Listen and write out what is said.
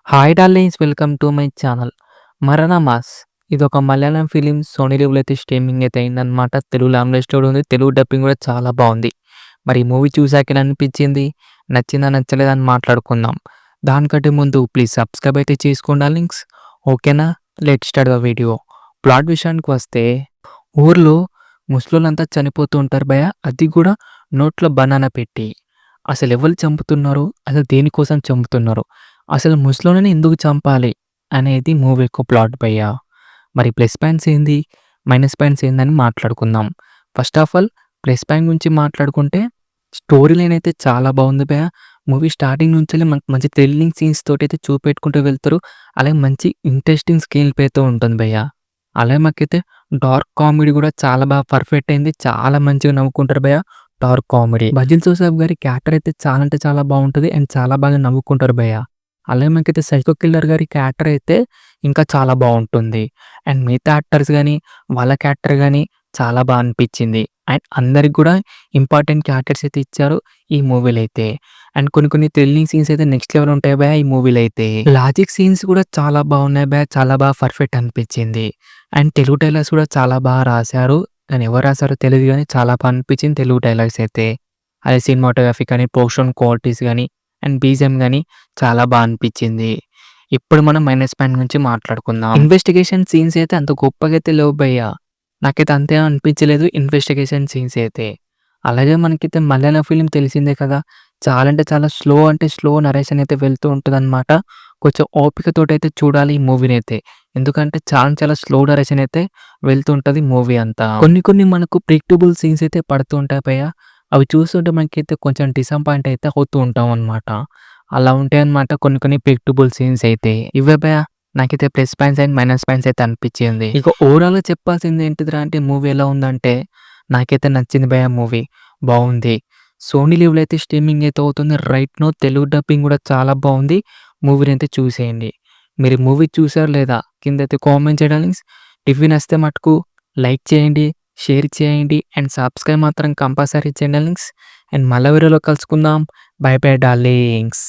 Hi darlings, welcome to my channel. 'మరణ mass' ఇదొక Malayalam film. Sony లీవ్‌లో అయితే స్ట్రీమింగ్ అయితే అయిందనమాట. తెలుగు లాంగ్వేజ్‌లో కూడా ఉంది. తెలుగు డబ్బింగ్ కూడా చాలా బావుంది. మరి ఈ మూవీ చూసాక ఎలా అనిపించింది? నచ్చిందా? నచ్చలేదా? అని మాట్లాడుకుందాం. దానికంటే ముందు ప్లీజ్ సబ్స్క్రైబ్ అయితే చేసుకోండి డార్లింగ్స్. ఓకేనా? Let's start the video. Plot విషయానికి వస్తే, ఊర్లో ముసలోళ్ళంతా చనిపోతూ ఉంటారు భయ్యా. అది కూడా నోట్లో బనానా పెట్టి. అసలెవళ్ళు చంపుతున్నారు? అసలు దేనికోసం చంపుతున్నారు? అసలు ముసలోళ్ళని ఎందుకు చంపాలి? అనేది మూవీ యొక్క ప్లాట్ భయ్యా. మరి ప్లస్ పాయింట్స్ ఏంది? మైనస్ పాయింట్స్ ఏందని మాట్లాడుకుందాం. First of all plus point గురించి మాట్లాడుకుంటే, స్టోరీ లైన్ అయితే చాలా బాగుంది భయ్యా. మూవీ స్టార్టింగ్ నుంచెల్లి మనకు మంచి థ్రిల్లింగ్ సీన్స్ తోటైతే చూపెట్టుకుంటూ వెళ్తారు. అలాగే మంచి ఇంట్రెస్టింగ్ స్కేల్ ప్లేతో ఉంటుంది భయ్యా. అలాగే మాకైతే డార్క్ కామెడీ కూడా చాలా బాగా పర్ఫెక్ట్ అయింది. చాలా మంచిగా నవ్వుకుంటారు భయ్యా డార్క్ కామెడీ. భజన్ జోసెఫ్ గారి క్యారెక్టర్ అయితే చాలా అంటే చాలా బాగుంటది అండ్ చాలా బాగా నవ్వుకుంటారు భయ్యా. అలాగే మనకైతే సైకో కిల్లర్ గారి క్యారెక్టర్ అయితే ఇంకా చాలా బావుంటుంది. అండ్ మిగతా యాక్టర్స్ గాని, వాళ్ళ క్యారెక్టర్ గాని చాలా బా అనిపించింది. అండ్ అందరికి కూడా ఇంపార్టెంట్ క్యారెక్టర్స్ అయితే ఇచ్చారు ఈ మూవీలో అయితే. అండ్ కొన్ని కొన్ని థ్రిల్లింగ్ సీన్స్ అయితే నెక్స్ట్ లెవెల్ ఉంటాయి భయ్యా ఈ మూవీలో అయితే. లాజిక్ సీన్స్ కూడా చాలా బాగున్నాయి భయ్యా. చాలా బాగా పర్ఫెక్ట్ అనిపించింది. అండ్ తెలుగు డైలాగ్స్ కూడా చాలా బాగా రాశారు. కానీ ఎవరు రాసారో తెలీదు గానీ చాలా బా అనిపించింది తెలుగు డైలాగ్స్ అయితే. అదే సినిమాటోగ్రఫీ కానీ, ప్రొడక్షన్ క్వాలిటీస్ గానీ అండ్ బీజీఎం గానీ చాలా బా అనిపించింది. ఇప్పుడు మనం మైనస్ పాయింట్ గురించి మాట్లాడుకుందాం. ఇన్వెస్టిగేషన్ సీన్స్ అయితే అంత గొప్పగా అయితే లేవు భయ్యా. నాకైతే అంతే అనిపించలేదు ఇన్వెస్టిగేషన్ సీన్స్ అయితే. అలాగే మనకైతే మలయాళం ఫిల్మ్ తెలిసిందే కదా! చాలా అంటే చాలా స్లో నరేషన్ అయితే వెళ్తూ ఉంటదనమాట. కొంచెం ఓపికతోటైతే చూడాలి ఈ మూవీనైతే. ఎందుకంటే చాలా చాలా స్లో నరేషన్ అయితే వెళ్తూ ఉంటది మూవీ అంతా. కొన్ని కొన్ని మనకు ప్రిడిక్టబుల్ సీన్స్ అయితే పడుతూ ఉంటాయి భయ్యా. అవి చూస్తుంటే మనకైతే కొంచెం డిసప్పాయింట్ అయితే అవుతూ ఉంటామనమాట. అలా ఉంటాయన్నమాట కొన్ని కొన్ని ప్రిడిక్టబుల్ సీన్స్ అయితే. ఇవే భయ్యా నాకైతే plus points and minus points అయితే అనిపించింది. ఇక ఓవరాల్‌గా చెప్పాల్సింది ఏంటిదిరా అంటే మూవీ ఎలా ఉందంటే, నాకైతే నచ్చింది భయ్యా మూవీ. బావుంది. సోనీ లీవ్‌లో అయితే స్ట్రీమింగ్ అయితే అవుతుంది. రైట్ నౌ తెలుగు డబ్బింగ్ కూడా చాలా బావుంది. మూవీనైతే చూసేయండి. మీరు మూవీ చూసారో లేదా? కిందైతే కామెంట్ చేయండి డార్లింగ్స్. టిఫిన్ నచ్చితే మటుకు లైక్ చేయండి, షేర్ చేయండి అండ్ సబ్స్క్రైబ్ మాత్రం కంపల్సరీ చేయండి డార్లింగ్స్. అండ్ మళ్ళా వీడియోలో కలుసుకుందాం. By by darlings.